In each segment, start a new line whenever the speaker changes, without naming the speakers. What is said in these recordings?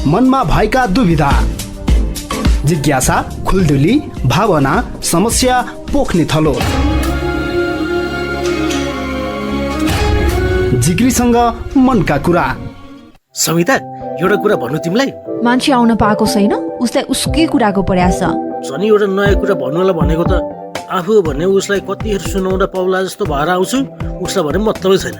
मनमा भएका दुविधा, जिज्ञासा, खुल्दुली, भावना, समस्या पोख्ने थलो। जिग्रीसँग मनका कुरा।
समिता, एउटा कुरा भन्नु तिमीलाई।
मान्छे आउन पाएको छैन, उसलाई उसकै कुराको प्रयास छ।
झन् एउटा नयाँ कुरा भन्नुलाई भनेको त आफू भन्ने उसलाई कतिहरू सुनाउँदा पाउला जस्तो भएर आउँछु, उसलाई भने मतलबै छैन।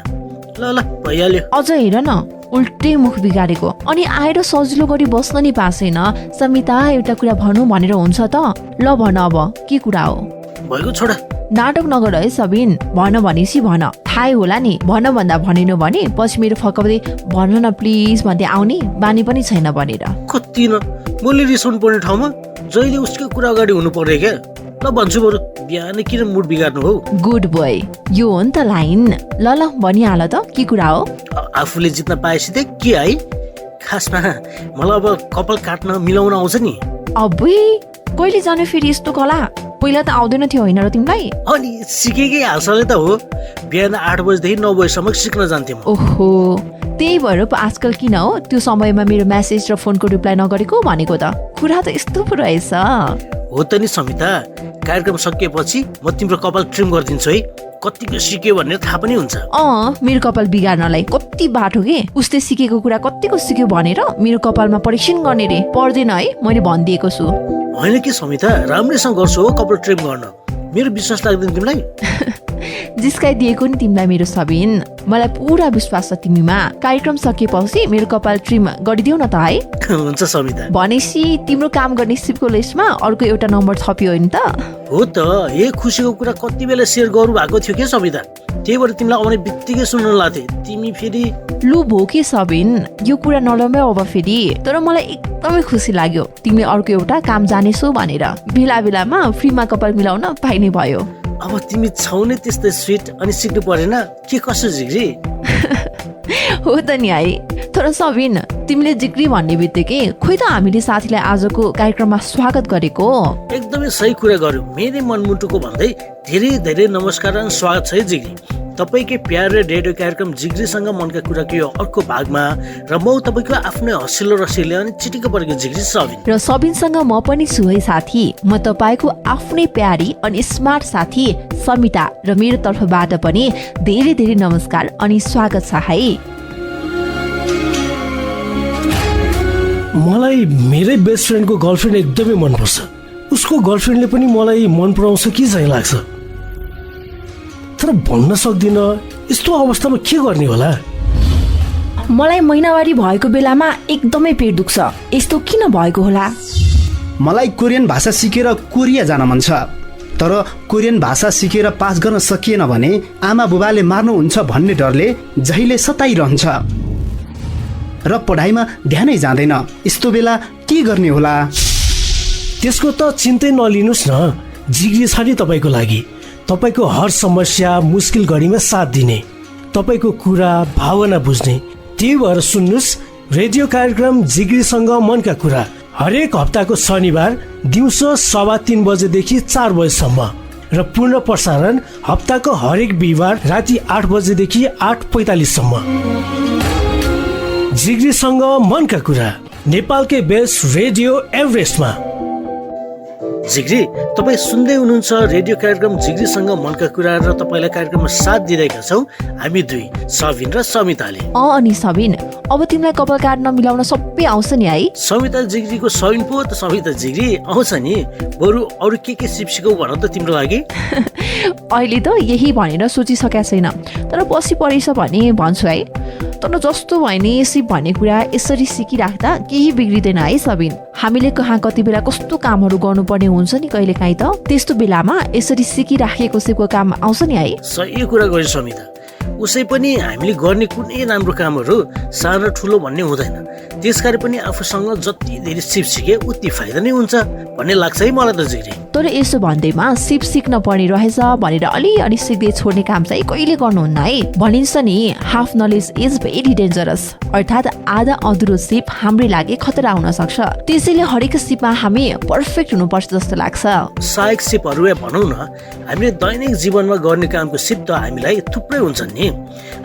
ल ल भइहाल्यो।
अझ हेर न, उल्टै मुख बिगारेको। अनि आएर सजिलो गरी बस्न नि पासेन। समिता, एउटा कुरा भनौँ भनेर हुन्छ त? ल भन, अब के कुरा हो?
भएको छोडा।
नाटक नगर है सबिन, भन भनेपछि भन। थाहै होला नि, भन भन्दा भनेन भने पछि मेरो फकाउँदै भन न प्लिज भन्दै आउने बानी पनि छैन भनेर।
कति न मैले रिसाउनु पर्ने ठाउँमा जहिले उसको कुरा अगाडि हुनु पर्यो क्या। ल भन्छु बरु, बिहानै किन मुड बिगार्नु हो?
गुड बोय, यो हो नि त लाइन। ल ल भनिहाल त, के कुरा हो?
आफूले जित्न पाएपछि त के है, खासमा मलाई अब कपाल काट्न मिलाउन आउँछ नि।
अबै कहिले जाने फेरि यस्तो कला? पहिला त आउँदैन थियो होइन र तिमीलाई?
अनि सिकेकै हालसालै त हो। बिहान 8 बजेदेखि 9 बजेसम्म सिक्न जान्थेँ म।
ओहो, त्यही भएर पो आजकल किन हो त्यो समयमा मेरो मेसेज र फोनको रिप्लाई नगरेको भनेको त? कुरा त यस्तो पो रहेछ।
हो त नि समिता, कार्यक्रम सकिएपछि म तिम्रो कपाल ट्रिम गरिदिन्छु है। कतिको सिक्यो भन्ने थाहा पनि हुन्छ।
मेरो कपाल बिगार्नलाई कति बाटो के? उसले सिकेको कुरा कतिको सिक्यो भनेर मेरो कपालमा परीक्षण गर्ने रे। पर्दैन है, मैले भनिदिएको छु।
होइन कि समिता, राम्रैसँग गर्छु हो कपाल ट्रिम गर्न। मेरो विश्वास लाग्दैन तिमीलाई?
जिस्काइदिएको नि तिमीलाई मेरो सबिन। मलाई पुरा विश्वास छ तिमीमा। कार्यक्रम सकिएपछि मेरो कपाल ट्रिम गरिदेऊ न त है।
हुन्छ समिता।
भनेपछि तिम्रो काम गर्ने सिपको लिस्टमा अर्को एउटा नम्बर थपियो नि त?
हो त, यही खुसीको कुरा कति बेला सेयर गर्नु भएको थियो के समिता? त्यही भएर तिमीलाई आउने बित्तिकै सुन्न लाग्थे। तिमी फेरि
लु भो के सबिन, यो कुरा नलम्ब्याऊ अब फेरि। तर मलाई एकदमै खुसी लाग्यो तिमी अर्को एउटा काम जानेछौ भनेर। बेला बेलामा फ्रीमा कपाल मिलाउन पाइने भयो।
अब तिमी छौ नै त्यस्तै स्विट, अनि सिक्नु परेन के? कसो जिग्री?
हो त नि है। तर सबिन, तिमीले जिग्री भन्ने बित्तिकै खोइ त हामीले साथीलाई आजको कार्यक्रममा स्वागत गरेको।
एकदमै सही कुरा गर्यो। मेरै मनमुटुको भन्दै धेरै धेरै नमस्कार अनि स्वागत छ है जिग्री। तपाईँकै प्यारे रेडियो कार्यक्रम जिग्रीसँग मनका कुराको यो अर्को भागमा र म तपाईँको आफ्नै हँसिलो रसिलो अनि चिटिक्क परेको जिग्री सबिन।
र सबिनसँग म पनि छु है साथी। म तपाईँको आफ्नै प्यारी अनि स्मार्ट साथी समिता। र मेरो तर्फबाट पनि धेरै धेरै नमस्कार अनि स्वागत छ है।
मलाई मेरै बेस्ट फ्रेन्डको गर्लफ्रेन्ड एकदमै मनपर्छ। उसको गर्लफ्रेन्डले पनि मलाई मन पराउँछ कि चाहिँ लाग्छ, तर भन्न सक्दिनँ। यस्तो अवस्थामा के गर्ने होला?
मलाई महिनावारी भएको बेलामा एकदमै पेट दुख्छ। यस्तो किन भएको होला?
मलाई कोरियन भाषा सिकेर कोरिया जान मन छ, तर कोरियन भाषा सिकेर पास गर्न सकिएन भने आमा बुबाले मार्नुहुन्छ भन्ने डरले जहिले सताइरहन्छ र पढाइमा ध्यानै जाँदैन। यस्तो बेला के गर्ने होला?
त्यसको त चिन्तै नलिनुहोस् न, जिग्री छ नि तपाईँको लागि। तपाईँको हर समस्या मुस्किल घडीमा साथ दिने, तपाईँको कुरा भावना बुझ्ने। त्यही भएर सुन्नुहोस् रेडियो कार्यक्रम जिग्रीसँग मनका कुरा हरेक हप्ताको शनिबार दिउँसो 3:15 बजेदेखि 4 बजेसम्म र पूर्ण प्रसारण हप्ताको हरेक बिहिबार राति 8 बजेदेखि 8:45 सम्म। जिग्रीसँग मनका कुरा नेपालकै बेस्ट रेडियो एभरेस्टमा।
जिग्री, तपाईँ सुन्दै हुनुहुन्छ रेडियो कार्यक्रम जिग्रीसँग मनका कुरा र तपाईँलाई कार्यक्रममा साथ दिइरहेका छौँ हामी दुई, सबिन र समिताले।
अनि सबिन, अब तिमीलाई कपाल काट्न मिलाउन सबै आउँछ नि है?
समिता जिग्रीको सबिन पो त समिता जिग्री आउँछ नि। बरु अरू के सिप सिकौ भन त तिम्रो लागि?
अहिले त यही भनेर सोचिसकेका छैन, तर पछि परेछ भने भन्छु है। तर जस्तो भयो नि सिप भन्ने कुरा यसरी सिकिराख्दा केही बिग्रिँदैन है सबिन। हामीले कहाँ कति बेला कस्तो कामहरू गर्नुपर्ने हुन्छ नि कहिले काहीँ त, त्यस्तो बेलामा यसरी सिकिराखेको सिपको काम आउँछ नि है।
सही कुरा गर्यो समिता। उसै पनि हामीले गर्ने कुनै राम्रो कामहरू सानो ठुलो भन्ने हुँदैन। त्यसकारण पनि आफूसँग जति धेरै सिप सिके उति फाइदा नै हुन्छ भन्ने लाग्छ है मलाई त जिग्री।
तर यसो भन्दैमा सिप सिक्न पर्ने रहेछ भनेर अलिअलि सिक्दै छोड्ने काम चाहिँ कहिले गर्नुहुन्न है। भनिन्छ नि half knowledge is very dangerous, अर्थात् आधा अधुरो सिप हाम्रै लागि खतरा हुन सक्छ। त्यसैले हरेक सिपमा हामी पर्फेक्ट हुनुपर्छ जस्तो लाग्छ।
सहायक सिपहरू भनौँ न, हामीले दैनिक जीवनमा गर्ने कामको सिप त हामीलाई थुप्रै हुन्छन् नि।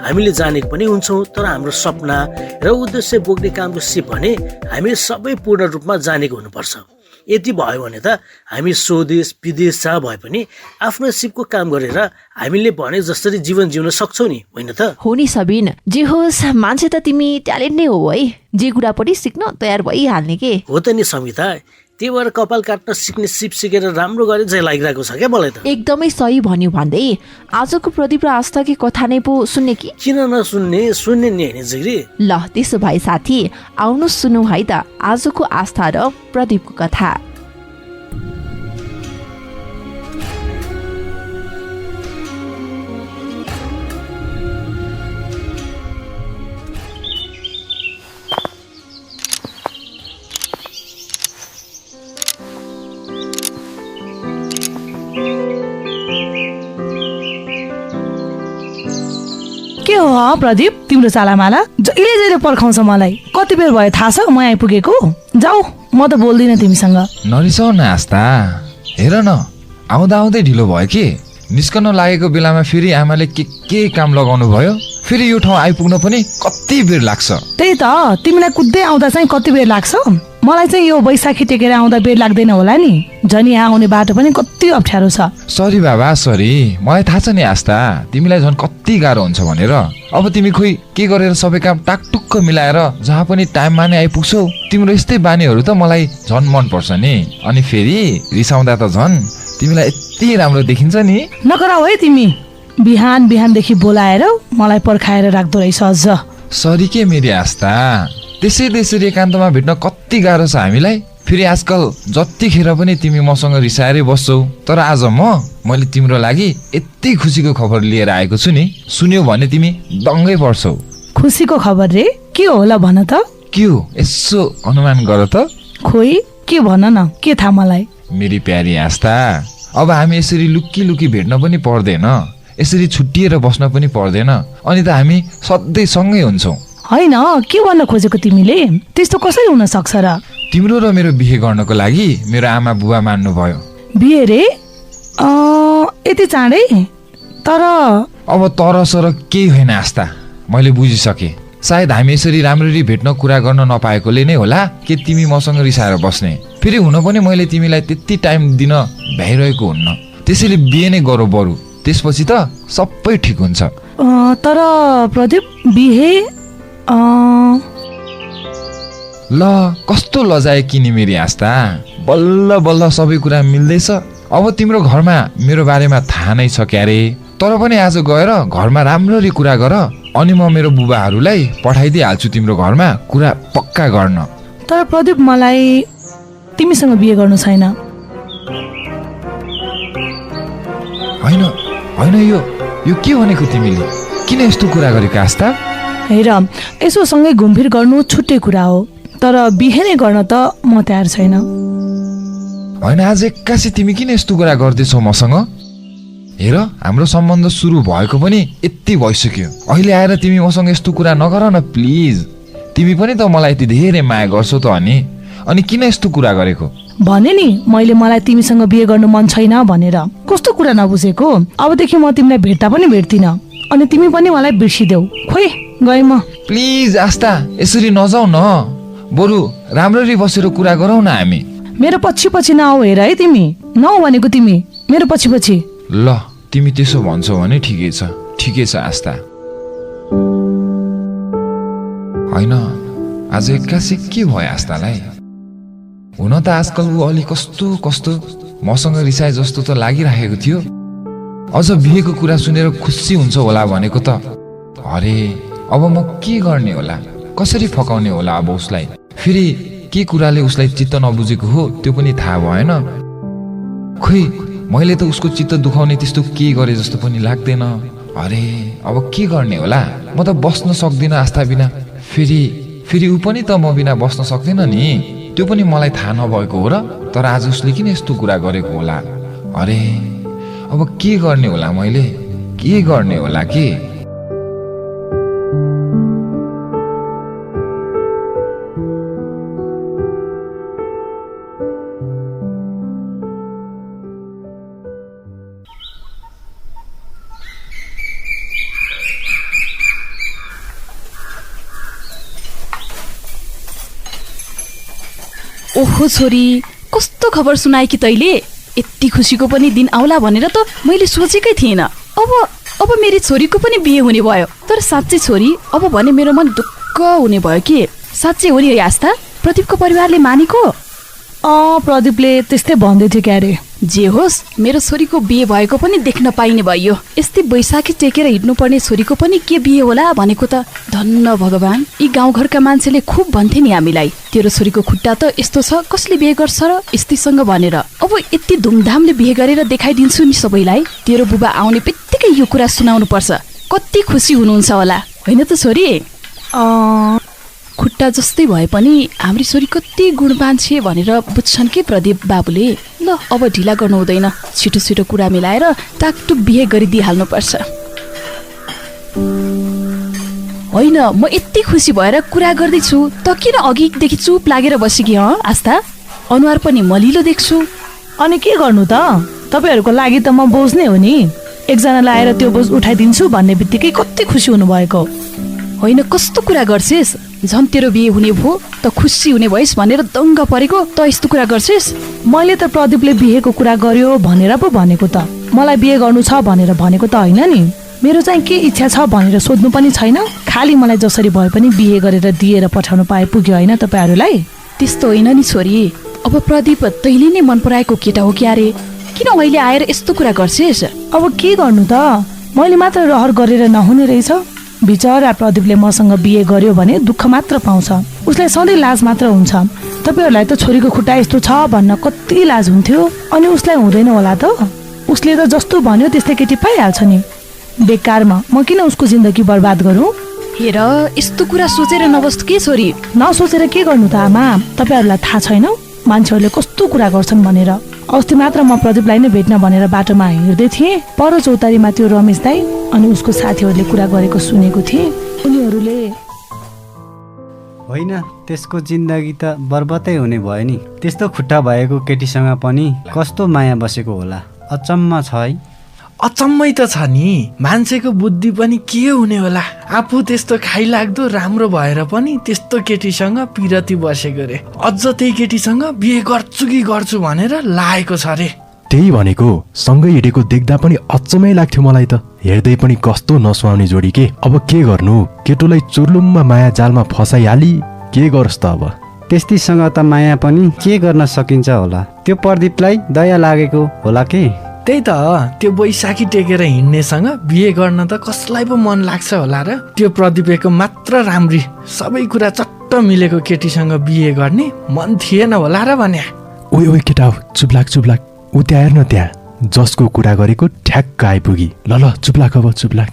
हामीले जानेको पनि हुन्छौँ, तर हाम्रो सपना र उद्देश्य बोक्ने कामको सिप भने हामीले सबै पूर्ण रूपमा जानेको हुनुपर्छ। यति भयो भने त हामी स्वदेश विदेश जहाँ भए पनि आफ्नो सिपको काम गरेर हामीले भने जसरी जीवन जिउन सक्छौँ नि, होइन त?
हो नि सबिन, जे होस् मान्छे त तिमी ट्यालेन्ट नै हो है, जे कुरा पनि सिक्न तयार भइहाल्ने के।
हो त नि समिता, त्यही भएर कपाल काट्न सिक्ने सिप सिकेर राम्रो गरे चाहिँ लागिरहेको छ क्या मलाई त।
एकदमै सही भन्यो भन्दै आजको प्रदीप र आस्थाकी कथा नै पो सुन्ने कि?
किन नसुन्ने, सुन्ने नि होइन जिग्री।
ल त्यसो भए साथी आउनु सुनौ है त आजको आस्था र प्रदीपको कथा।
के हो प्रदीप, तिम्रो चालामाला जहिले जहिले पर्खाउँछ मलाई। कति बेर भयो थाहा छ म आइपुगेको? जाऊ, म त बोल्दिनँ तिमीसँग।
नरिसाउ न आस्था, हेर न आउँदा आउँदै ढिलो भयो कि। निस्कन लागेको बेलामा फेरि आमाले के काम लगाउनु भयो, फेरि यो ठाउँ आइपुग्न पनि कति बेर लाग्छ।
त्यही त, तिमीलाई कुद्दै आउँदा चाहिँ कति बेर लाग्छ? मलाई चाहिँ यो बैशाखी टेकेर आउँदा बेर लाग्दैन होला नि। झन् यहाँ आउने बाटो पनि कति अप्ठ्यारो छ।
सरी बाबा सरी, मलाई थाहा छ नि आस्था तिमीलाई झन् कति गाह्रो हुन्छ भनेर। अब तिमी खोइ के गरेर सबै काम टाकटुक्क मिलाएर जहाँ पनि टाइममा नै आइपुग्छौ। तिम्रो यस्तै बानीहरू त मलाई झन् मन पर्छ नि। अनि फेरि रिसाउँदा त झन् तिमीलाई यति राम्रो देखिन्छ नि।
नकराउ है तिमी, बिहान बिहानदेखि बोलाएर मलाई पर्खाएर राख्दो रहेछ अझ।
सरी के मेरी आस्था, त्यसरी एकान्तमा भेट्न कति गाह्रो छ हामीलाई। फेरि आजकल जतिखेर पनि तिमी मसँग रिसाएरै बस्छौ, तर आज मैले तिम्रो लागि यति खुसीको खबर लिएर आएको छु नि। सुन्यौ भने तिमी दङ्गै पर्छौ।
खुसीको खबर रे? के होला भन त?
के हो यसो अनुमान गर त?
खोइ के भन न, के थाहा मलाई।
मेरी प्यारी आस्था, अब हामी यसरी लुकी लुकी भेट्न पनि पर्दैन, यसरी छुट्टिएर बस्न पनि पर्दैन, अनि त हामी सधैँ सँगै हुन्छौँ।
होइन, के भन्न खोजेको तिमीले? त्यस्तो कसरी हुन सक्छ र?
तिम्रो र मेरो बिहे गर्नको लागि मेरो आमा बुबा मान्नु भयो।
बिहे रे? यति चाँडै? तर
अब तरसर केही होइन आस्था, मैले बुझिसकेँ। सायद हामी यसरी राम्ररी भेट्न कुरा गर्न नपाएकोले नै होला कि तिमी मसँग रिसाएर बस्ने। फेरि हुन पनि मैले तिमीलाई त्यति टाइम दिन भ्याइरहेको हुन्न, त्यसैले बिहे नै गरौँ बरु, त्यसपछि त सबै ठिक हुन्छ।
तर प्रदीप, बिहे
ल कस्तो लजाए किनी मेरी आस्था, बल्ल बल्ल सबै कुरा मिल्दैछ। अब तिम्रो घरमा मेरो बारेमा थाहा नै छ क्यारे, तर पनि आज गएर घरमा राम्ररी कुरा गर, अनि म मेरो बुबाहरूलाई पठाइदिइहाल्छु तिम्रो घरमा कुरा पक्का गर्न।
तर प्रदीप, मलाई तिमीसँग बिहे गर्नु छैन।
होइन होइन, यो के भनेको तिमीले? किन यस्तो कुरा गरेको आस्था?
हेर, यसो सँगै घुमफिर गर्नु छुट्टै कुरा हो, तर बिहे नै गर्न त म तयार छैन।
होइन, आज एक्कासी तिमी किन यस्तो कुरा गर्दैछौ मसँग? हेर, हाम्रो सम्बन्ध सुरु भएको पनि यति भइसक्यो, अहिले आएर तिमी मसँग यस्तो कुरा नगर न प्लिज। तिमी पनि त मलाई यति धेरै माया गर्छौ त अनि किन यस्तो कुरा गरेको?
भने नि मैले मलाई तिमीसँग बिहे गर्नु मन छैन भनेर। कस्तो कुरा नबुझेको? अबदेखि म तिमीलाई भेट्दा पनि भेट्दिनँ, अनि तिमी पनि मलाई बिर्सिदेऊ। खोइ गए म।
प्लिज आस्था, यसरी नजाऊ न, बरु राम्ररी बसेर कुरा गरौ न हामी।
मेरो पछि पछि नआऊ हेर है तिमी, नआऊ भनेको तिमी मेरो पछि पछि।
ल तिमी त्यसो भन्छौ भने ठिकै छ आस्था। होइन, आज एक्कासी के भयो आस्थालाई? हुन त आजकल ऊ अलि कस्तो मसँग रिसाए जस्तो त लागिराखेको थियो। अझ बिहेको कुरा सुनेर खुसी हुन्छ होला भनेको त। अरे अब म के गर्ने होला, कसरी फकाउने होला अब उसलाई? फेरि के कुराले उसलाई चित्त नबुझेको हो त्यो पनि थाहा भएन। खोइ मैले त उसको चित्त दुखाउने त्यस्तो के गरे जस्तो पनि लाग्दैन। अरे अब के गर्ने होला? म त बस्न सक्दिनँ आस्था बिना। फेरि ऊ पनि त म बिना बस्न सक्दैन नि। त्यो पनि मलाई थाहा नभएको हो र? तर आज उसले किन यस्तो कुरा गरेको होला? अरे अब के गर्ने होला? मैले के गर्ने होला के?
ओहो छोरी, कस्तो खबर सुनाए कि तैले? यति खुसीको पनि दिन आउला भनेर त मैले सोचेकै थिएन। अब मेरी छोरीको पनि बिहे हुने भयो। तर साँच्चै छोरी, अब भने मेरो मन ढुक्क हुने भयो कि साँच्चै हो नि है आस्था? प्रदीपको परिवारले मानेको?
प्रदीपले त्यस्तै भन्दै थियो क्यारे।
जे होस्, मेरो छोरीको बिहे भएको पनि देख्न पाइने भयो। यस्तै बैशाखी टेकेर हिँड्नुपर्ने छोरीको पनि के बिहे होला भनेको त धन्न भगवान्। यी गाउँघरका मान्छेले खुब भन्थे नि हामीलाई, तेरो छोरीको खुट्टा त यस्तो छ, कसले बिहे गर्छ र यस्तैसँग भनेर। अब यति धुमधामले बिहे गरेर देखाइदिन्छु नि सबैलाई। तेरो बुबा आउने बित्तिकै यो कुरा सुनाउनु पर्छ। कति खुसी हुनुहुन्छ होला, होइन त छोरी? खुट्टा जस्तै भए पनि हाम्री छोरी कति गुणवान छे भनेर बुझ्छन् कि प्रदीप बाबुले। ल अब ढिला गर्नु हुँदैन, छिटो छिटो कुरा मिलाएर टाकटुक बिहे गरिदिइहाल्नुपर्छ। होइन, म यति खुसी भएर कुरा गर्दैछु त किन अघिदेखि चुप लागेर बसेकी आस्था? अनुहार पनि मलिलो देख्छु।
अनि के गर्नु त? तपाईँहरूको लागि त म बोझ नै हो नि। एकजनालाई आएर त्यो बोझ उठाइदिन्छु भन्ने बित्तिकै कति खुसी हुनुभएको।
होइन, कस्तो कुरा गर्छेस्? झन् तेरो बिहे हुने भो त खुसी हुने भइस् भनेर दङ्ग परेको त यस्तो कुरा गर्छेस्?
मैले त प्रदीपले बिहेको कुरा गर्यो भनेर पो भनेको त। मलाई बिहे गर्नु छ भनेर भनेको त होइन नि। मेरो चाहिँ के इच्छा छ भनेर सोध्नु पनि छैन। खालि मलाई जसरी भए पनि बिहे गरेर दिएर पठाउनु पाए पुग्यो होइन तपाईँहरूलाई?
त्यस्तो होइन नि छोरी। अब प्रदीप तैँले नै मन पराएको केटा हो क्यारे? किन अहिले आएर यस्तो कुरा गर्छेस्?
अब के गर्नु त? मैले मात्र रहर गरेर नहुने रहेछ। बिचरा प्रदीपले मसँग बिहे गर्यो भने दुःख मात्र पाउँछ। उसलाई सधैँ लाज मात्र हुन्छ। तपाईँहरूलाई त छोरीको खुट्टा यस्तो छ भन्न कति लाज हुन्थ्यो, अनि उसलाई हुँदैन होला त? उसले त जस्तो भन्यो त्यस्तै केटी पाइहाल्छ नि। बेकारमा म किन उसको जिन्दगी बर्बाद गरौँ?
हेर, यस्तो कुरा सोचेर नबस् के छोरी।
नसोचेर के गर्नु त आमा? तपाईँहरूलाई थाहा छैन मान्छेहरूले कस्तो कुरा गर्छन् भनेर। अस्ति मात्र म प्रदीपलाई नै भेट्न भनेर बाटोमा हिँड्दै थिएँ। पर चौतारीमा त्यो रमेश दाई अनि उसको साथीहरूले कुरा गरेको सुनेको थिएँ। उनीहरूले
होइन, त्यसको जिन्दगी त बर्बादै हुने भयो नि। त्यस्तो खुट्टा भएको केटीसँग पनि कस्तो माया बसेको होला, अचम्म छ है।
अचम्मै त छ नि। मान्छेको बुद्धि पनि के हुने होला? आफू त्यस्तो खाइलाग्दो राम्रो भएर पनि त्यस्तो केटीसँग पिरती बसेको रे। अझ त्यही केटीसँग बिहे गर्छु कि गर्छु भनेर लागेको छ रे।
त्यही भनेको, सँगै हिँडेको देख्दा पनि अचम्मै लाग्थ्यो मलाई त। हेर्दै पनि कस्तो नसुहाउने जोडी के। अब के गर्नु? केटोलाई चुर्लुममा माया जालमा फसाइहाली, के गरोस् त अब?
त्यस्तीसँग त माया पनि के गर्न सकिन्छ होला? त्यो प्रदीपलाई दया लागेको होला के?
त्यही त, त्यो बैशाखी टेकेर हिँड्नेसँग बिहे गर्न त कसलाई पो मन लाग्छ होला र? त्यो प्रदीपको मात्र राम्री, सबै कुरा चट्ट मिलेको केटीसँग बिहे गर्ने मन थिएन होला र भन्या।
ओइ केटा, चुपलाक चुपलाक। ऊ त्यहाँ हेर्न, त्यहाँ जसको कुरा गरेको ठ्याक्क आइपुगी। ल चुपलाक, अब चुपलाक।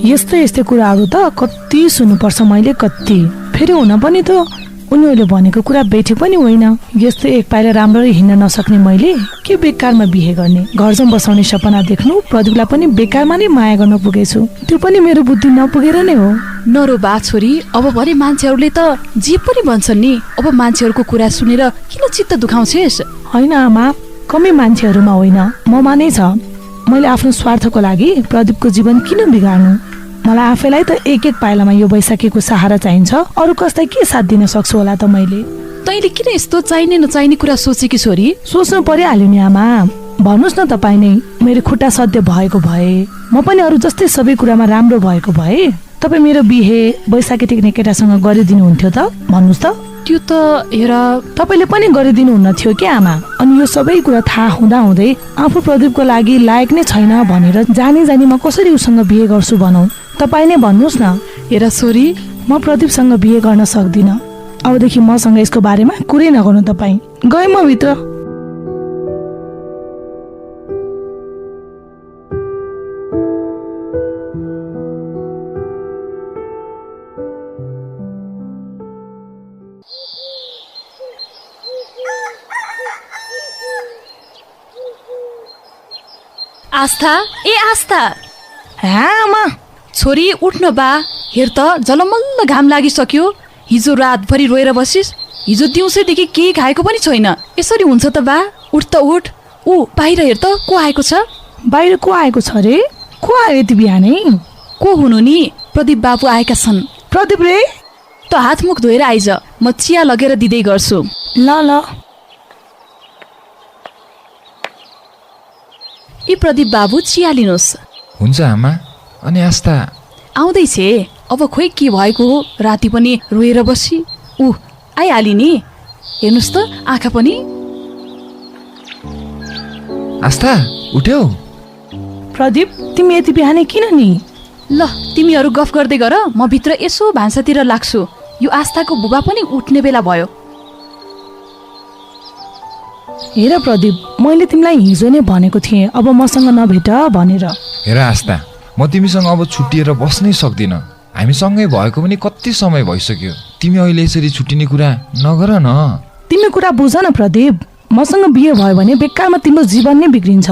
यस्तै यस्तै कुराहरू त कति सुन्नुपर्छ मैले, कति। फेरि हुन पनि त उनीहरूले भनेको कुरा बेठे पनि होइन। यस्तो एक पाइला राम्ररी हिँड्न नसक्ने मैले के बेकारमा बिहे गर्ने? घरजम बसाउने सपना देख्नु, प्रदीपलाई पनि बेकारमा नै माया गर्न पुगेछु। त्यो पनि मेरो बुद्धि नपुगेर नै हो।
नरो बा छोरी, अब भने मान्छेहरूले त जे पनि भन्छन् नि। अब मान्छेहरूको कुरा सुनेर किन चित्त दुखाउँछेस्?
होइन आमा, कमै मान्छेहरूमा होइन, ममा नै छ। मैले आफ्नो स्वार्थको लागि प्रदीपको जीवन किन बिगार्नु? मलाई आफैलाई त एक एक पाइलामा यो बैशाखीको सहारा चाहिन्छ। अरू कसलाई के साथ दिन सक्छु होला त मैले?
तैँले किन यस्तो चाहिने नचाहिने कुरा सोचेकी छोरी?
सोच्नु परिहाल्यो नि आमा। भन्नुहोस् न तपाईँ नै, मेरो खुट्टा सध्य भएको भए, म पनि अरू जस्तै सबै कुरामा राम्रो भएको भए, तपाईँ मेरो बिहे बैशाखी टेक्ने केटासँग गरिदिनुहुन्थ्यो त? भन्नुहोस् त।
त्यो त हेर,
तपाईँले पनि गरिदिनुहुन्न थियो क्या आमा? अनि यो सबै कुरा थाहा हुँदै आफू प्रदीपको लागि लायक नै छैन भनेर जानी म कसरी उसँग बिहे गर्छु भनौँ? तपाईँ नै भन्नुहोस् न।
हेर छोरी,
म प्रदीपसँग बिहे गर्न सक्दिनँ। अबदेखि मसँग यसको बारेमा कुरै नगर्नु तपाईँ। गएँ म भित्र।
आस्था, ए आस्था,
आमा
छोरी उठ्न बा। हेर त जलमल्ल घाम लागिसक्यो। हिजो रातभरि रोएर बसिस, हिजो दिउँसैदेखि केही खाएको पनि छैन। यसरी हुन्छ त बा? उठ त उठ। ऊ बाहिर हेर त को आएको छ।
बाहिर को आएको छ रे? को आयो यति बिहानै?
को हुनु नि? प्रदीप बाबु आएका छन्।
प्रदीप रे,
त हातमुख धोएर आइज, म चिया लगेर दिँदै गर्छु।
ल ल।
यी प्रदीप बाबु चिया लिनुहोस्।
हुन्छ आमा। अनि आस्था
आउँदैछ। अब खोइ के भएको हो, राति पनि रोएर बसी। ऊ आइहाली नि, हेर्नुहोस् त आँखा पनि।
आस्था उठ्यौ?
प्रदीप, तिमी यति बिहानै किन नि?
ल तिमीहरू गफ गर्दै गर, म भित्र यसो भान्सातिर लाग्छु। यो आस्थाको बुबा पनि उठ्ने बेला भयो।
हेर प्रदीप, मैले तिमीलाई हिजो नै भनेको थिएँ अब मसँग नभेट भनेर।
हेर आस्था, म तिमीसँग अब छुट्टिएर बस्नै सक्दिनँ। हामी सँगै भएको पनि कति समय भइसक्यो। तिमी अहिले यसरी छुट्टिने कुरा नगर न।
तिमी कुरा बुझ न प्रदीप, मसँग बिहे भयो भने बेकारमा तिम्रो जीवन नै बिग्रिन्छ।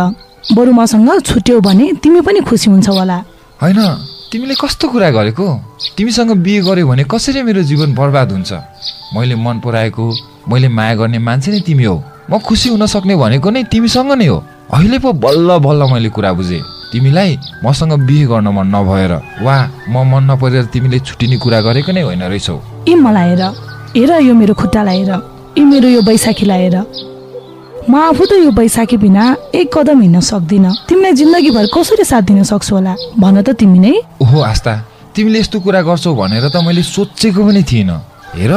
बरु मसँग छुट्यौ भने तिमी पनि खुसी हुन्छ होला।
होइन, तिमीले कस्तो कुरा गरेको? तिमीसँग बिहे गर्यो भने कसरी मेरो जीवन बर्बाद हुन्छ? मैले मन पराएको, मैले माया गर्ने मान्छे नै तिमी हो। म खुसी हुन सक्ने भनेको नै तिमीसँग नै हो। अहिले पो बल्ल बल्ल मैले कुरा बुझेँ। तिमीलाई मसँग बिहे गर्न मन नभएर वा म मन नपरेर तिमीले छुट्टिने कुरा गरेको नै होइन रहेछौ।
यी मलाई हेर, हेर यो मेरो खुट्टालाई हेर, यी मेरो यो बैशाखीलाई हेर। म आफू त यो बैशाखी बिना एक कदम हिँड्न सक्दिनँ। तिमीलाई जिन्दगीभर कसरी साथ दिन सक्छु होला भन त तिमी नै।
ओहो आस्था, तिमीले यस्तो कुरा गर्छौ भनेर त मैले सोचेको पनि थिइनँ। हेर,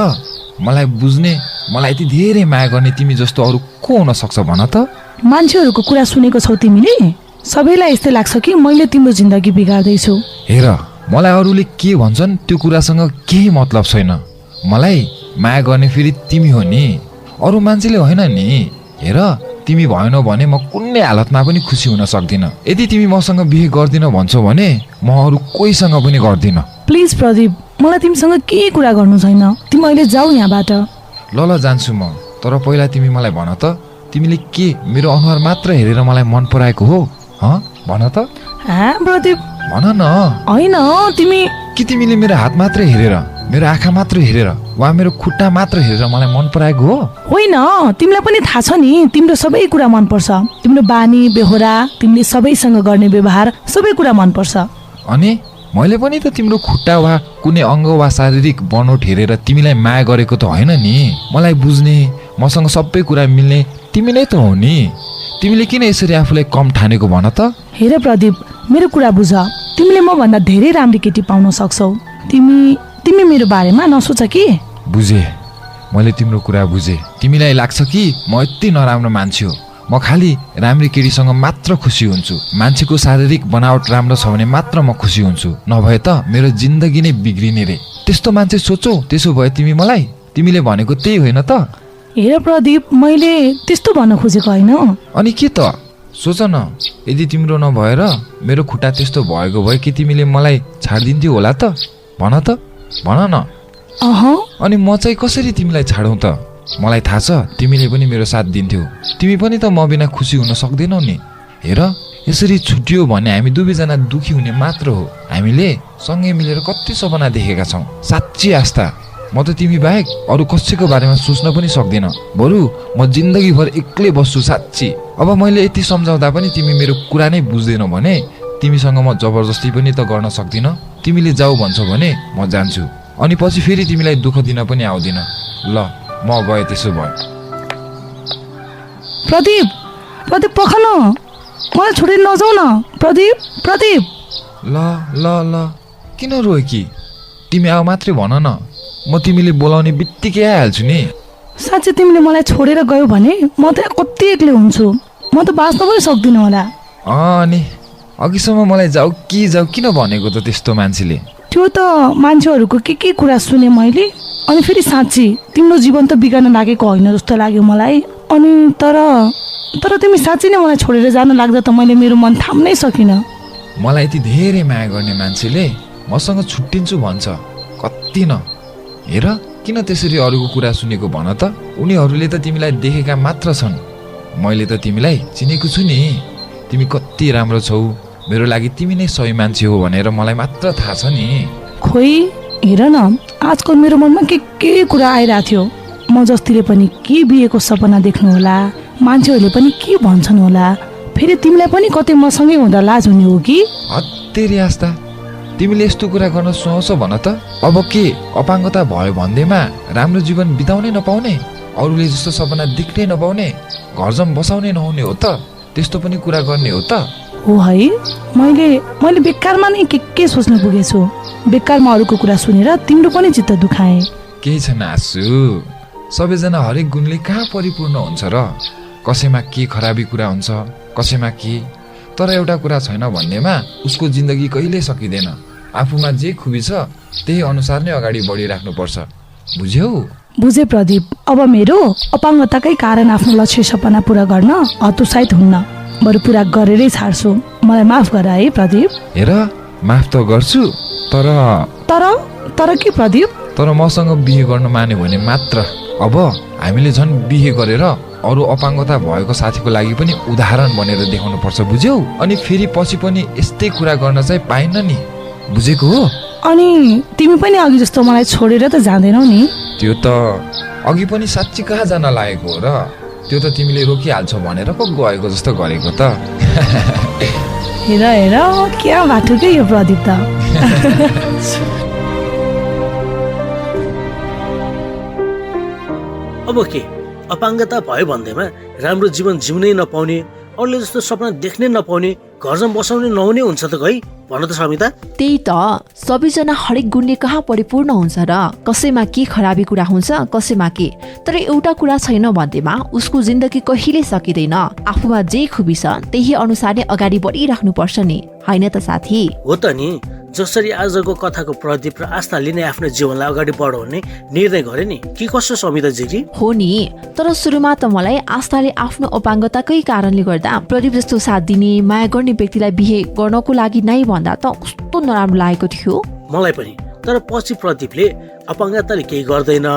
मलाई बुझ्ने, मलाई यति धेरै माया गर्ने तिमी जस्तो अरू को हुन सक्छ भन त?
मान्छेहरूको कुरा सुनेको छौ तिमीले? सबैलाई यस्तै लाग्छ कि मैले तिम्रो जिन्दगी बिगार्दैछु।
हेर, मलाई अरूले के भन्छन् त्यो कुरासँग केही मतलब छैन। मलाई माया गर्ने फेरि तिमी हो नि, अरू मान्छेले होइन नि। हेर, तिमी भएनौ भने म कुनै हालतमा पनि खुसी हुन सक्दिनँ। यदि तिमी मसँग बिहे गर्दिन भन्छौ भने म अरू कोहीसँग पनि गर्दिनँ।
प्लिज प्रदीप, मलाई तिमीसँग केही कुरा गर्नु छैन। तिमी अहिले जाऊ यहाँबाट।
ल ल जान्छु म, तर पहिला तिमी मलाई भन त, तिमीले के मेरो अनुहार मात्र हेरेर मलाई मन पराएको हो? भन त।
प्रदीप
भन न।
होइन, तिमी
कि तिमीले मेरो हात मात्र हेरेर, मेरो आँखा मात्र हेरेर वा मेरो खुट्टा मात्र हेरेर मलाई मन पराएको हो?
होइन, तिमीलाई पनि थाहा छ नि तिम्रो सबै कुरा मनपर्छ। तिम्रो बानी बेहोरा, तिमीले सबैसँग गर्ने व्यवहार, सबै कुरा मनपर्छ।
अनि मैले पनि त तिम्रो खुट्टा वा कुनै अङ्ग वा शारीरिक बनोट हेरेर तिमीलाई माया गरेको त होइन नि। मलाई बुझ्ने, मसँग सबै कुरा मिल्ने तिमी नै त हो नि। तिमीले किन यसरी आफूलाई कम ठानेको भन त?
हेर प्रदीप, मेरो कुरा बुझ। तिमीले म भन्दा धेरै राम्री केटी पाउन सक्छौ। तिमी मेरो बारेमा नसोच कि।
बुझे, मैले तिम्रो कुरा बुझेँ। तिमीलाई लाग्छ कि म यति नराम्रो मान्छे हो, म खालि राम्री केटीसँग मात्र खुसी हुन्छु। मान्छेको शारीरिक बनावट राम्रो छ भने मात्र म खुसी हुन्छु, नभए त मेरो जिन्दगी नै बिग्रिने रे। त्यस्तो मान्छे सोचौ, त्यसो भए तिमी मलाई, तिमीले भनेको त्यही होइन त?
हेर प्रदीप, मैले त्यस्तो भन्न खोजेको होइन।
अनि के त? सोच न, यदि तिम्रो नभएर मेरो खुट्टा त्यस्तो भएको भए कि तिमीले मलाई छाडिदिन्थ्यौ होला त? भन त, भन न। अनि म चाहिँ कसरी तिमीलाई छाडौँ त? मलाई थाहा छ तिमीले पनि मेरो साथ दिन्थ्यौ। तिमी पनि त म बिना खुसी हुन सक्दैनौ नि। हेर, यसरी छुट्टियो भने हामी दुवैजना दुखी हुने मात्र हो। हामीले सँगै मिलेर कति सपना देखेका छौँ। साँच्ची आस्था, म त तिमी बाहेक अरू कसैको बारेमा सोच्न पनि सक्दिनँ। बरु म जिन्दगीभर एक्लै बस्छु साँच्ची। अब मैले यति सम्झाउँदा पनि तिमी मेरो कुरा नै बुझ्दैनौ भने तिमीसँग म जबरजस्ती पनि त गर्न सक्दिनँ। तिमीले जाऊ भन्छौ भने म जान्छु, अनि पछि फेरि तिमीलाई दुःख दिन पनि आउँदिन। ल, म गएँ त्यसो भए।
प्रदीप, प्रदीप पखन, मलाई छोडेर नजाऊ न। प्रदीप, प्रदीप।
ल ल ल, किन रोए कि? तिमी आऊ मात्रै भन न, म तिमीले बोलाउने बित्तिकै आइहाल्छु नि।
साँच्चै तिमीले मलाई छोडेर गयो भने म त कति एक्लै हुन्छु। म त बाँच्न पनि सक्दिनँ होला।
अनि अघिसम्म मलाई जाऊ किन भनेको त त्यस्तो मान्छेले?
त्यो त मान्छेहरूको के कुरा सुने मैले। अनि फेरि साँच्ची तिम्रो जीवन त बिगार्न लागेको होइन जस्तो लाग्यो मलाई। अनि तर तिमी साँच्ची नै मलाई छोडेर जान लाग्दा त मैले मेरो मन थाम्नै सकिनँ।
मलाई यति धेरै माया गर्ने मान्छेले मसँग छुट्टिन्छु भन्छ, कति न। हेर, किन त्यसरी अरूको कुरा सुनेको भन त? उनीहरूले त तिमीलाई देखेका मात्र छन्, मैले त तिमीलाई चिनेको छु नि। तिमी कति राम्रो छौ, मेरो लागि तिमी नै सही मान्छे हो भनेर मलाई मात्र थाहा छ नि।
खोइ हेर न, आजकल मेरो मनमा के कुरा आइरहेको थियो। म जस्तीले पनि के बिहेको सपना देख्नु होला, मान्छेहरूले पनि के भन्छन् होला, फेरि तिमीलाई पनि कतै मसँगै हुँदा लाज हुने हो कि?
हत्तेरी आस्था, तिमीले यस्तो कुरा गर्न सुहाउँछौ भन त? अब के अपाङ्गता भयो भन्दैमा राम्रो जीवन बिताउनै नपाउने, अरूले जस्तो सपना देख्नै नपाउने, घरजम बसाउनै नहुने हो त? त्यस्तो पनि कुरा गर्ने हो त?
हो है, मैले बेकारमा नै के सोच्नु पुगेछु। बेकारमा अरूको कुरा सुनेर तिम्रो पनि चित्त दुखाए।
केही छैन आसु, सबैजना हरेक गुणले कहाँ परिपूर्ण हुन्छ र? कसैमा के खराबी कुरा हुन्छ, कसैमा के, तर एउटा कुरा छैन भन्नेमा उसको जिन्दगी कहिल्यै सकिँदैन। आफूमा जे खुबी छ त्यही अनुसार नै अगाडि बढिराख्नुपर्छ, बुझ्यौ?
बुझे प्रदीप, अब मेरो अपाङ्गताकै कारण आफ्नो लक्ष्य सपना पूरा गर्न हतोत्साहित हुन्न, बरु पूरा गरेरै छाड्छु। मलाई माफ गर है प्रदीप।
हेर, माफ त गर्छु,
तर के प्रदीप?
तर मसँग बिहे गर्न मान्यो भने मात्र। अब हामीले झन् बिहे गरेर अरू अपाङ्गता भएको साथीको लागि पनि उदाहरण बनेर देखाउनु पर्छ, बुझ्यौ? अनि फेरि पछि पनि यस्तै कुरा गर्न चाहिँ पाइन्न नि, बुझेको हो?
अनि तिमी पनि अघि जस्तो मलाई छोडेर त जाँदैनौ नि?
त्यो त अघि पनि साँच्ची कहाँ जान लागेको हो र? त्यो त तिमीले रोकिहाल्छौ भनेर पो गएको जस्तो गरेको त।
हेर क्या बाटो के यो प्रदीप त।
अब के अपाङ्गता भयो भन्दैमा राम्रो जीवन जिउनै नपाउने, अरूले जस्तो सपना देख्नै नपाउने, घरजम बसाउनै नहुने हुन्छ त खै? भन त समिता।
त्यही त, सबैजना हरेक गुणले कहाँ परिपूर्ण हुन्छ र? कसैमा के खराबी कुरा हुन्छ, कसैमा के, तर एउटा कुरा छैन भन्दैमा उसको जिन्दगी कहिले सकिँदैन। आफूमा जे खुबी छ त्यही अनुसार नै अगाडि बढिराख्नुपर्छ नि, होइन त साथी?
हो त नि, जसरी आजको कथाको प्रदीप र आस्थाले नै आफ्नो जीवनलाई अगाडि बढाउने निर्णय गरे नि, के कस्तो समिता जी?
हो नि, तर सुरुमा त मलाई आस्थाले आफ्नो अपाङ्गताकै कारणले गर्दा प्रदीप जस्तो साथ दिने, माया गर्ने व्यक्तिलाई बिहे गर्नको लागि नै भन्दा त कस्तो नराम्रो लागेको थियो
मलाई पनि। तर पछि प्रदीपले अपाङ्गताले केही गर्दैन,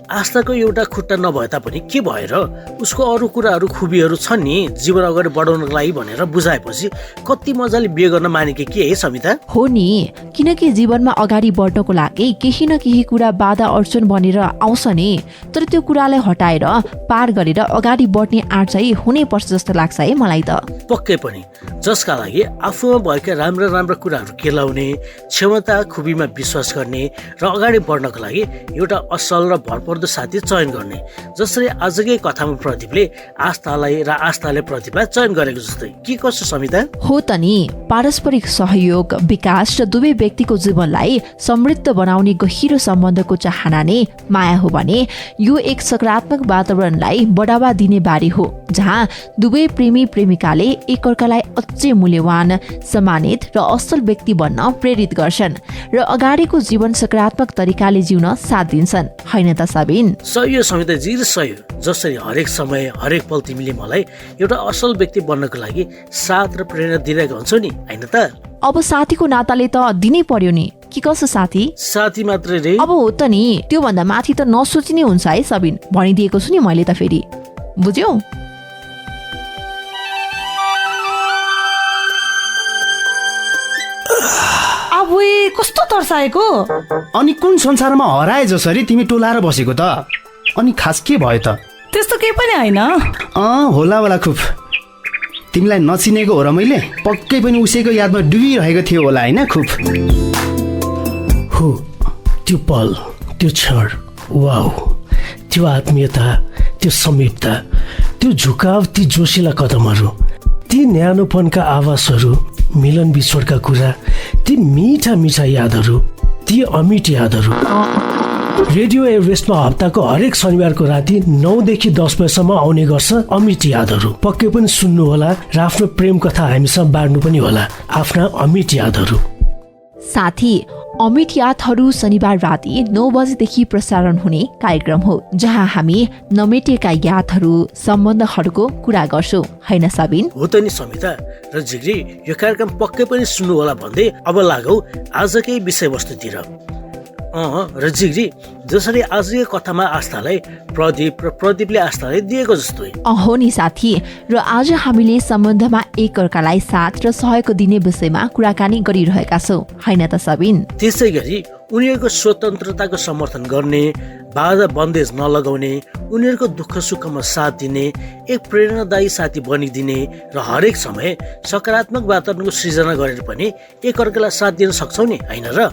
आस्थाको एउटा खुट्टा नभए तापनि के भएर उसको अरू कुराहरू खुबीहरू छन् नि जीवन अगाडि बढाउनको लागि भनेर बुझाएपछि कति मजाले बिहे गर्न मानेकी के है समिता?
हो नि, किनकि जीवनमा अगाडि बढ्नको लागि केही न केही कुरा बाधा अर्चन बनेर आउँछ नि, तर त्यो कुरालाई हटाएर पार गरेर अगाडि बढ्ने आँट चाहिँ हुनैपर्छ जस्तो लाग्छ है मलाई त।
पक्कै पनि, जसका लागि आफूमा भएका राम्रा कुराहरू केलाउने, क्षमता खुबीमा विश्वास गर्ने र अगाडि बढ्नको लागि एउटा असल र भरपर्दो साथी चयन गर्ने, जसरी आजकै कथामा प्रदीपले आस्थालाई र आस्थाले प्रदीपलाई चयन गरेको जस्तै। के कस्तो समिता?
हो त नि, पारस्परिक सहयोग, विकास र दुवै व्यक्तिको जीवनलाई समृद्ध बनाउने गहिरो सम्बन्धको चाहना नै माया हो भने यो एक सकारात्मक वातावरणलाई बढावा दिने बारी हो, जहाँ दुवै प्रेमी प्रेमिकाले एकअर्कालाई अझै मूल्यवान, सम्मानित र असल व्यक्ति बन्न प्रेरित गर्छन् र अगाडिको जीवन सकारात्मक तरिकाले जिउन साथ दिन्छन्, होइन त साबिन?
सही हो समिता जी, सही हो। जसरी हरेक समय हरेक पल तिमीले मलाई एउटा असल व्यक्ति बन्नको लागि साथ र प्रेरणा दिइरहेको हुन्छौ नि, होइन त?
अब साथीको नाताले त दिनै पर्यो नि, कि कसो साथी?
साथी मात्रै रे?
अब हो त नि, त्यो भन्दा माथि त नसोचिने हुन्छ है सबिन, भनिदिएको छु नि मैले त फेरि, बुझ्यौ?
कस्तो तर्साएको?
अनि कुन संसारमा हराए जसरी तिमी टोलाएर बसेको त? अनि खास के भयो त?
त्यस्तो केही पनि होइन।
होला खुब। तिमीलाई नचिनेको हो र मैले? पक्कै पनि उसैको यादमा डुबिरहेको थियो होला, होइन खुब?
हो, त्यो पल, त्यो क्षण, वाउ, त्यो आत्मीयता, त्यो समीपता, त्यो झुकाव, ती जोसिला कदमहरू, ती न्यानोपनका आवाजहरू, मिलन बिछोडका कुरा, ती मिठा यादहरू, ती अमिट यादहरू। रेडियो एभरेस्टमा हप्ताको हरेक शनिबारको राति 9 देखि 10 बजेसम्म आउने गर्छ अमिट यादहरू। पक्कै पनि सुन्नुहोला र आफ्नो प्रेम कथा हामीसँग बाँड्नु पनि होला, आफ्ना अमिट यादहरू।
साथी, अमिट यादहरू शनिबार राति 9 बजेदेखि प्रसारण हुने कार्यक्रम हो, जहाँ हामी नमेटेका यादहरू, सम्बन्धहरूको कुरा गर्छौँ, होइन साबिन?
हो त नि समिता र जिग्री, यो कार्यक्रम पक्कै पनि सुन्नु होला भन्दै अब लागौ आजकै विषयवस्तुतिर। र जिग्री जसरी आजको कथामा आस्थालाई प्रदीप र प्रदीपले आस्थालाई दिएको जस्तै
हो नि साथी। र आज हामीले सम्बन्धमा एकअर्कालाई साथ र सहयोग दिने विषयमा कुराकानी गरिरहेका छौँ, होइन त सबिन?
त्यसै गरी उनीहरूको स्वतन्त्रताको समर्थन गर्ने, बाधा बन्देज नलगाउने, उनीहरूको दुःख सुखमा साथ दिने, एक प्रेरणादायी साथी बनिदिने र हरेक समय सकारात्मक वातावरणको सृजना गरेर पनि एकअर्कालाई साथ दिन सक्छौ नि, होइन र?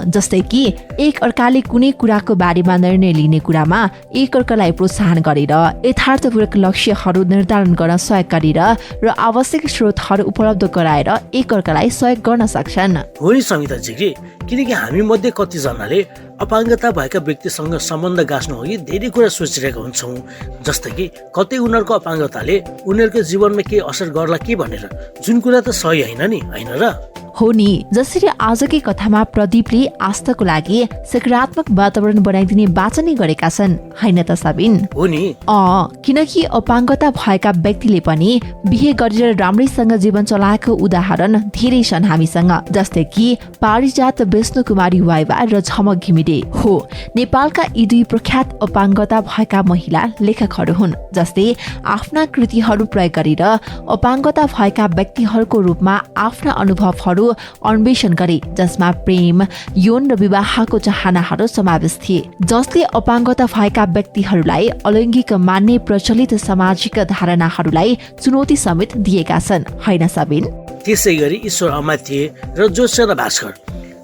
जस्तै कि एकअर्काले कुनै कुराको बारेमा निर्णय लिने कुरामा एकअर्कालाई प्रोत्साहन गरेर, यथार्थपूर्वक लक्ष्यहरू निर्धारण गर्न सहयोग गरेर र आवश्यक स्रोतहरू उपलब्ध गराएर एकअर्कालाई सहयोग गर्न सक्छन्।
हो नि समिता जिग्री, किनकि हामी मध्ये कतिजनाले अपाङ्गता भएका व्यक्तिसँग सम्बन्ध गाँच्नु अघि धेरै कुरा सोचिरहेका हुन्छौँ, जस्तै कि कतै उनीहरूको अपाङ्गताले उनीहरूको जीवनमा केही असर गर्ला कि भनेर, जुन कुरा त सही होइन नि, होइन र?
हो नि, जसरी आजकै कथामा प्रदीपले आस्थाको लागि सकारात्मक वातावरण बनाइदिने वाचन गरेका छन्, होइन त सबिन?
हो नि।
किनकि अपाङ्गता भएका व्यक्तिले पनि बिहे गरेर राम्रैसँग जीवन चलाएको उदाहरण धेरै छन् हामीसँग, जस्तै कि पारिजात विष्णु कुमारी वाइवा र झमक घिमिरे। हो, नेपालका यी दुई प्रख्यात अपाङ्गता भएका महिला लेखकहरू हुन्, जसले आफ्ना कृतिहरू प्रयोग गरेर अपाङ्गता भएका व्यक्तिहरूको रूपमा आफ्ना अनुभवहरू अन्वेषण गरे, जसमा प्रेम, यौन र विवाहको चाहनाहरू समावेश थिए, जसले अपाङ्गता भएका व्यक्तिहरूलाई अलैङ्गिक मान्ने प्रचलित सामाजिक धारणाहरूलाई चुनौती समेत दिएका छन्, होइन सबिन?
त्यसै गरी ईश्वर अमात्य र ज्योत्सना भास्कर,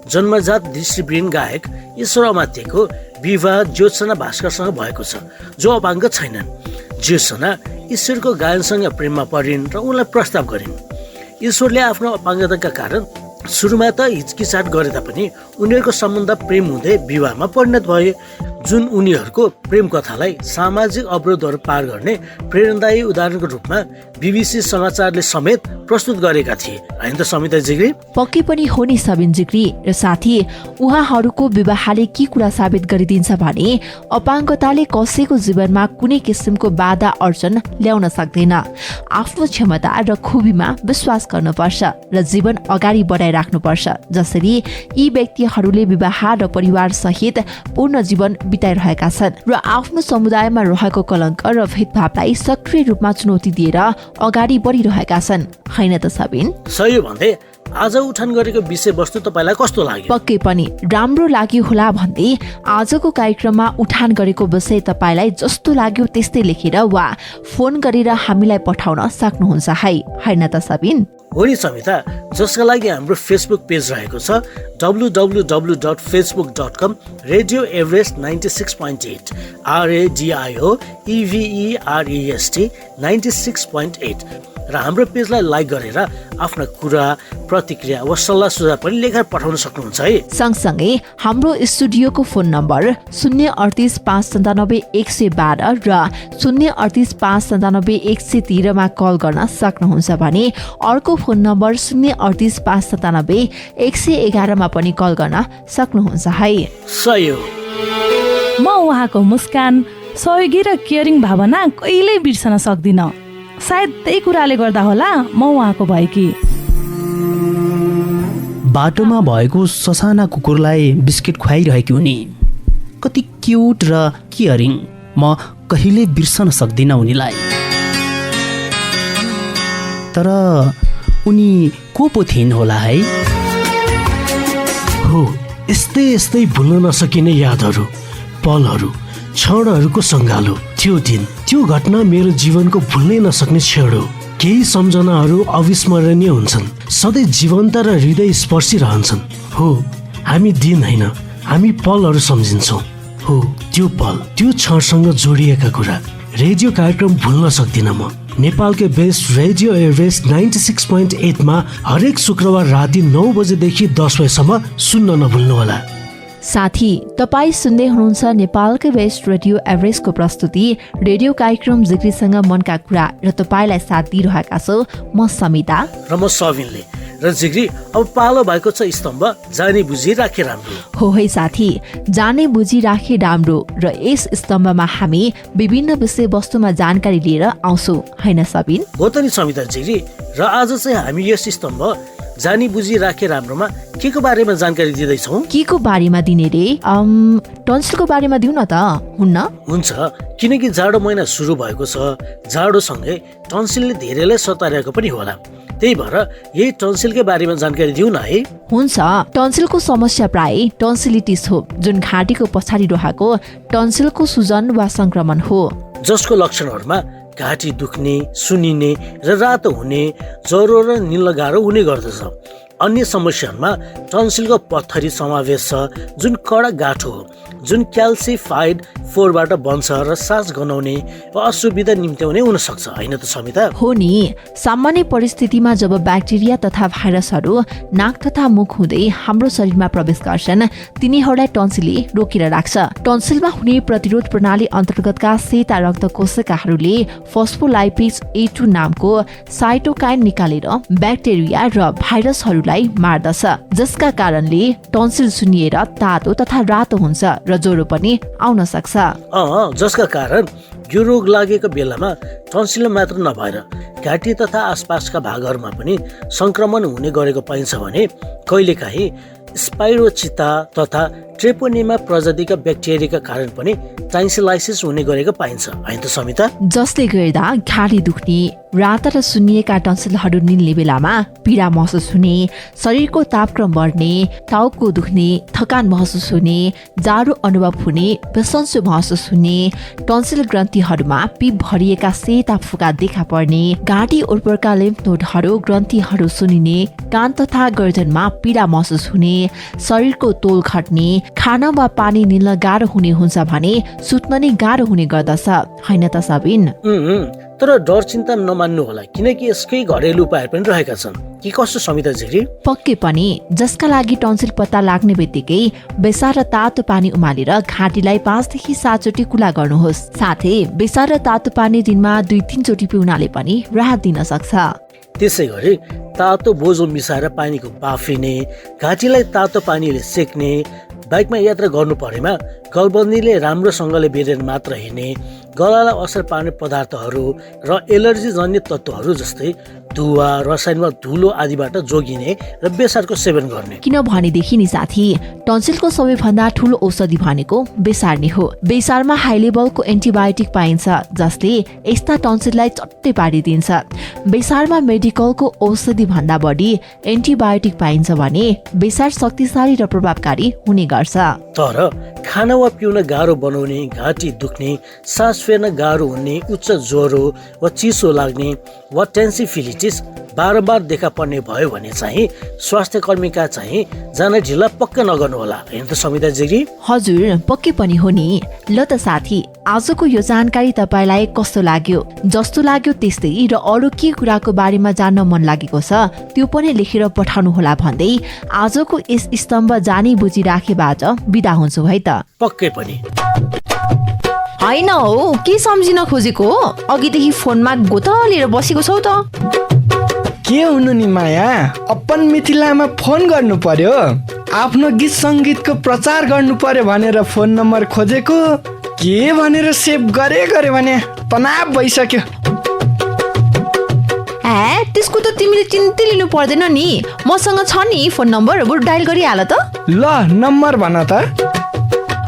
जन्मजात दृष्टिविहीन गायक ईश्वर अमात्यको विवाह ज्योत्सना भास्करसँग भएको छ, जो अपाङ्ग छैनन्। ज्योत्सना ईश्वरको गायनसँग प्रेममा परिन् र उनलाई प्रस्ताव गरिन्। ईश्वरले आफ्नो अपाङ्गताका कारण सुरुमा त हिचकिचाट गरे तापनि उनीहरूको सम्बन्ध प्रेम हुँदै विवाहमा परिणत भए, जुन उनीहरूको प्रेम कथालाई सामाजिक अवरोधहरू पार गर्ने प्रेरणादायी उदाहरणको रूपमा BBC समाचारले समेत प्रस्तुत गरेका थिए, होइन त समिता जिग्री?
पक्कै पनि हो नि सबिन जिग्री। र साथी, उहाँहरूको विवाहले के कुरा साबित गरिदिन्छ भने अपाङ्गताले कसैको जीवनमा कुनै किसिमको बाधा अर्जन ल्याउन सक्दैन। आफ्नो क्षमता र खुबीमा विश्वास गर्नुपर्छ र जीवन अगाडि बढाइराख्नुपर्छ, जसरी यी व्यक्तिहरूले विवाह र परिवार सहित पूर्ण जीवन बिताइरहेका छन् र आफ्नो समुदायमा रहेको कलङ्क र भेदभावलाई सक्रिय रूपमा चुनौती दिएर अगाडि बढिरहेका छन्, होइन त सबिन?
सही भन्दै आज उठान गरेको विषयवस्तु तपाईँलाई कस्तो लाग्यो?
पक्कै पनि राम्रो लाग्यो होला भन्दै आजको कार्यक्रममा उठान गरेको विषय तपाईँलाई जस्तो लाग्यो त्यस्तै लेखेर वा फोन गरेर हामीलाई पठाउन सक्नुहुन्छ है, होइन त सबिन?
हो नि समिता, जसका लागि हाम्रो फेसबुक पेज रहेको छ www.facebook.com रेडियो एभरेस्ट 96.8 RADIOEVEREST 96.8 र हाम्रो पेजलाई लाइक गरेर आफ्ना कुरा, प्रतिक्रिया वा सल्लाह सुझाव पनि लेखेर पठाउन सक्नुहुन्छ है।
सँगसँगै हाम्रो स्टुडियोको फोन नम्बर 038597112 र 038597113 मा कल गर्न सक्नुहुन्छ भने अर्को फोन नम्बर 038597111 मा पनि कल गर्न सक्नुहुन्छ है।
म उहाँको मुस्कान, सहयोगी र केयरिङ भावना कहिल्यै बिर्सन सक्दिनँ। सायद त्यही कुराले गर्दा होला म उहाँको भएकी।
बाटोमा भएको ससाना कुकुरलाई बिस्किट खुवाइरहेकी हुने, कति क्युट र केयरिङ, म कहिले बिर्सन सक्दिनँ उनीलाई। तर उनी को पो थिइन् होला है?
हो, यस्तै यस्तै भुल्न नसकिने यादहरू, पलहरू, क्षणहरूको सङ्गालो। त्यो दिन, त्यो घटना मेरो जीवनको भुल्नै नसक्ने क्षण हो। केही सम्झनाहरू अविस्मरणीय हुन्छन्, सधैँ जीवन्त र हृदय स्पर्शी रहन्छन्। हो, हामी दिन होइन, हामी पलहरू सम्झिन्छौँ। हो, त्यो पल, त्यो क्षणसँग जोडिएका कुरा। रेडियो कार्यक्रम भुल्न सक्दिनँ म। नेपालकै बेस्ट रेडियो एभरेस्ट 96.8 मा हरेक शुक्रबार राति 9 बजेदेखि 10 बजेसम्म सुन्न नभुल्नुहोला।
साथी, तपाईँ सुन्दै हुनुहुन्छ नेपालकै बेस्ट रेडियो एभरेस्टको प्रस्तुति रेडियो कार्यक्रम जिग्रीसँग मनका कुरा र तपाईँलाई साथ दिइरहेका छौँ म समिता
र म सबिनले। र जिग्री, अब पालो भएको छ स्तम्भ जाने बुझी राखे राम्रो।
हो है साथी, जाने बुझी राखे राम्रो र यस स्तम्भमा हामी विभिन्न विषयवस्तुमा जानकारी लिएर आउँछौँ, होइन सबिन?
हो त नि समिता जिग्री, र आज चाहिँ हामी यस स्तम्भ जानी बुझी राखे राम्रोमा के को बारेमा जानकारी दिँदैछौ?
के को बारेमा दिने रे? टन्सिलको बारेमा दिउ न त, हुन्न?
हुन्छ, किनकि जाडो महिना सुरु भएको छ। जाडोसँगै टन्सिलले धेरैलाई सताइरहेको पनि होला। त्यही भएर यही टन्सिलकै बारेमा जानकारी दिउ न है।
हुन्छ, टन्सिलको समस्या प्राय टन्सिलिटिस हो, जुन घाँटीको पछाडि रहेको टन्सिलको सुजन वा संक्रमण हो,
जसको लक्षणहरूमा घाँटी दुख्ने, सुनिने र रातो हुने, ज्वरो र निल्न गाह्रो हुने गर्दछ। अन्य समस्याहरूमा टन्सिलको पत्थरी समावेश छ, जुन कडा गाँठो हो, जुन क्याल्सिफाइड फोरबाट बन्छ र सास गनाउने वा असुविधा निम्त्याउने हुन सक्छ, होइन त समिता?
हो नि। सामान्य परिस्थितिमा जब ब्याक्टेरिया तथा भाइरसहरू नाक तथा मुख हुँदै हाम्रो शरीरमा प्रवेश गर्छन्, तिनीहरूलाई टन्सिलले रोकेर राख्छ। टन्सिलमा हुने प्रतिरोध प्रणाली अन्तर्गतका सेता रक्त कोशिकाहरूले फोस्फोलाइपेज A2 नामको साइटोकाइन निकालेर ब्याक्टेरिया र भाइरसहरूलाई मार्दछ, जसका कारणले टन्सिल सुन्निएर तातो तथा रातो हुन्छ र ज्वरो पनि आउन सक्छ।
जसका कारण यो रोग लागेको बेलामा टन्सिल मात्र नभएर घाँटी तथा आसपासका भागहरूमा पनि संक्रमण हुने गरेको पाइन्छ भने कहिलेकाहीँ स्पाइरोचिता तथा ट्रेपोनिमा प्रजातिका ब्याक्टेरियाका कारण पनि टान्सिलाइसिस हुने गरेको पाइन्छ, होइन त समिता?
जसले गर्दा घाँटी दुख्ने, राता र सुन्निएका टन्सिलहरू निल्ने बेलामा पीडा महसुस हुने, शरीरको तापक्रम बढ्ने, टाउको दुख्ने, थकान महसुस हुने, जाडो अनुभव हुने, बेसन्चो महसुस हुने, टन्सिल ग्रन्थीहरूमा पिप भरिएका सेता फुका देखा पर्ने, घाँटी वरपरका लिम्फ नोडहरू ग्रन्थीहरू सुनिने, कान तथा गर्दनमा पीडा महसुस हुने, शरीरको तोल घट्ने, खाना वा पानी निल्न गाह्रो हुने हुन्छ भने सुत्न नै गाह्रो हुने गर्दछ, होइन त सबिन?
तर डर चिन्ता नमान्नु होला, किनकि यसकै घरेलु उपाय पनि रहेका छन्। के कस्तो समिता जिग्री?
पक्कै पनि। जसका लागि टन्सिल पत्ता लाग्ने बित्तिकै बेसार र तातो पानी उमालेर घाँटीलाई 5 देखि 7 चोटि कुला गर्नुहोस्। साथै बेसार र तातो पानी दिनमा 2-3 चोटि पिउनाले पनि राहत दिन सक्छ।
त्यसै गरी तातो बोझो मिसाएर पानीको बाफिने, घाँटीलाई तातो पानीले सेक्ने, बाइकमा यात्रा गर्नु परेमा गलबन्दीले राम्रोसँगले बेरेर मात्र हिँड्ने, गलालाई असर पार्ने पदार्थहरू र एलर्जी जन्य तत्त्वहरू जस्तै धुवा, रसायन वा धुलो आदिबाट जोगिने र बेसारको सेवन गर्ने।
किनभनेदेखि नि साथी, टन्सिलको सबैभन्दा ठुलो औषधि भनेको बेसार नै हो। बेसारमा हाई लेभलको एन्टिबायोटिक पाइन्छ, जसले यस्ता टन्सिललाई चट्टै पारिदिन्छ। बेसारमा मेडिकलको औषधि भन्दा बढी एन्टिबायोटिक पाइन्छ भने बेसार शक्तिशाली र प्रभावकारी हुने गर्छ।
तर खाना वा पिउन गाह्रो बनाउने, घाँटी दुख्ने, सास फेर्न गाह्रो हुने, उच्च ज्वरो वा चिसो लाग्ने वा टेन्सिफिलिटिस बारम्बार देखा पर्ने भयो भने चाहिँ स्वास्थ्य कर्मीका चाहिँ जान ढिला पक्का नगर्नु होला, होइन त समिता जिग्री?
हजुर, पक्कै पनि हो नि। ल त साथी, आजको यो जानकारी तपाईँलाई कस्तो लाग्यो? जस्तो लाग्यो त्यस्तै र अरू के कुराको बारेमा जान्न मन लागेको छ त्यो पनि लेखेर पठाउनु होला भन्दै आजको यस स्तम्भ जानी बुझी राखेबाट बिदा हुन्छु है त।
पक्कै पनि
होइन हो, के सम्झिन खोजेको? अघिदेखि फोनमा गोतलेर बसेको छौ त।
के हुनु नि माया, अपन मिथिलामा फोन गर्नु पर्यो, आफ्नो गीत सङ्गीतको प्रचार गर्नु पर्यो भनेर फोन नम्बर खोजेको, के भनेर सेभ गरे भने तनाव भइसक्यो।
त्यसको त तिमीले चिन्तै लिनु पर्दैन नि, मसँग छ नि फोन नम्बर, बरु डायल गरिहाल त।
ल नम्बर भन त।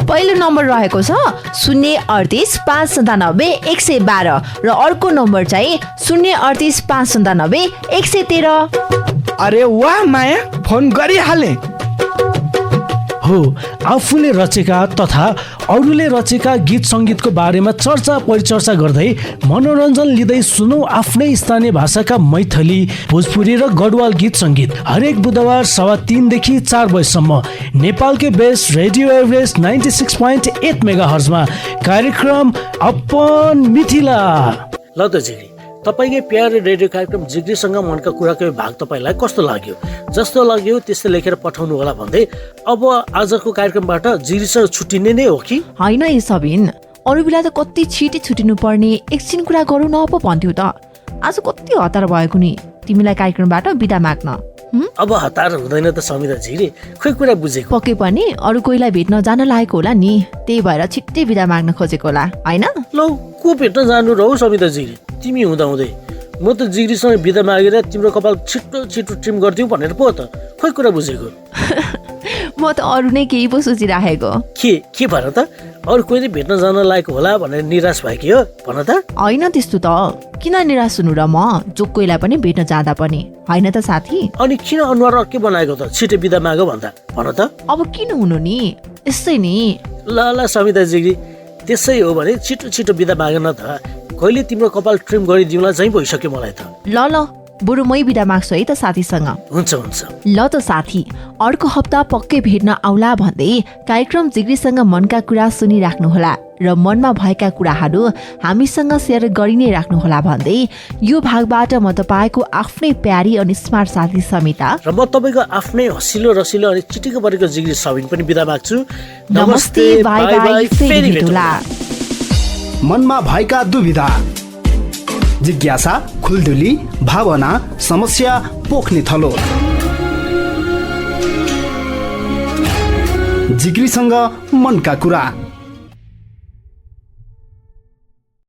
पहिलो नम्बर रहेको छ 038-597-112 र अर्को नम्बर चाहिँ 038-597-113।
अरे वाह माया, फोन गरिहाले।
हो, आफूले रचेका तथा अरूले रचेका गीत सङ्गीतको बारेमा चर्चा परिचर्चा गर्दै मनोरञ्जन लिँदै सुनौ आफ्नै स्थानीय भाषाका मैथिली, भोजपुरी र गढवाल गीत सङ्गीत हरेक बुधबार 3:15 देखि 4 बजेसम्म नेपालकै बेस्ट रेडियो एभरेस्ट 96.8 मेगाहर्जमा कार्यक्रम अपन मिथिला।
ल त जिग्री, तपाईँकै प्यारो रेडियो कार्यक्रम जिग्रीसँग मनका कुराको भाग तपाईँलाई कस्तो लाग्यो? जस्तो लाग्यो त्यस्तै लेखेर पठाउनु होला भन्दै अब आजको कार्यक्रमबाट जिग्रीसँग छुट्टिने नै हो कि
होइन? यो सबिन, अरू बेला त कति छिटै छुटिनु पर्ने, एकछिन कुरा गरौँ न पो भन्थ्यौ त। आज कति हतार भएको नि तिमीलाई कार्यक्रमबाट बिदा माग्न।
अब हतार हुँदैन त समिता जिग्री, खोइ कुरा बुझेको।
पक्कै पनि अरू कोहीलाई भेट्न जान लागेको होला नि, त्यही भएर छिट्टै बिदा माग्न खोजेको होला, होइन?
लौ, को भेट्न जानु र हौ समिता जिग्री? तिमी हुँदा हुँदै म त जिग्रीसँग बिदा मागेर तिम्रो कपाल छिटो छिटो ट्रिम गरिदिउँ भनेर पो त खोइ कुरा बुझेको।
म त अरू नै केही पो सोचिराखेको।
के भन त अरू कोहीले भेट्न जान लायक होला भनेर निराश भयो कि हो भन त।
होइन त्यस्तो त किन निराश हुनु र, म जो कोहीलाई पनि भेट्न जाँदा पनि होइन त साथी।
अनि किन अनुहार अर्कै बनाएको त छिटो बिदा माग भन्दा भन त।
अब किन हुनु नि, यस्तै नि।
ल समिता जिग्री त्यसै हो भने छिटो छिटो बिदा माग न त, कहिले तिम्रो कपाल ट्रिम गरिदिउँला चाहिँ भइसक्यो मलाई त।
ल बरु मै बिदा माग्छु है त साथीसँग।
हुन्छ हुन्छ।
ल त साथी, अर्को हप्ता पक्कै भेट्न आउला भन्दै कार्यक्रम जिग्रीसँग मनका कुरा सुनिराख्नुहोला र मनमा भएका कुराहरू हामीसँग सेयर गरि नै राख्नुहोला भन्दै यो भागबाट म तपाईँको आफ्नै प्यारी अनि स्मार्ट साथी समिता
र म तपाईँको आफ्नै हसिलो रसिलो अनि चिटिको परेको जिग्री सबिन पनि बिदा माग्छु।
नमस्ते, बाई बाई, फेरि भेटौँला।
मनमा भएका दुविधा, जिज्ञासा, खुल्दुली, भावना, समस्या पोख्ने थलो, जिग्रीसँग मनका कुरा।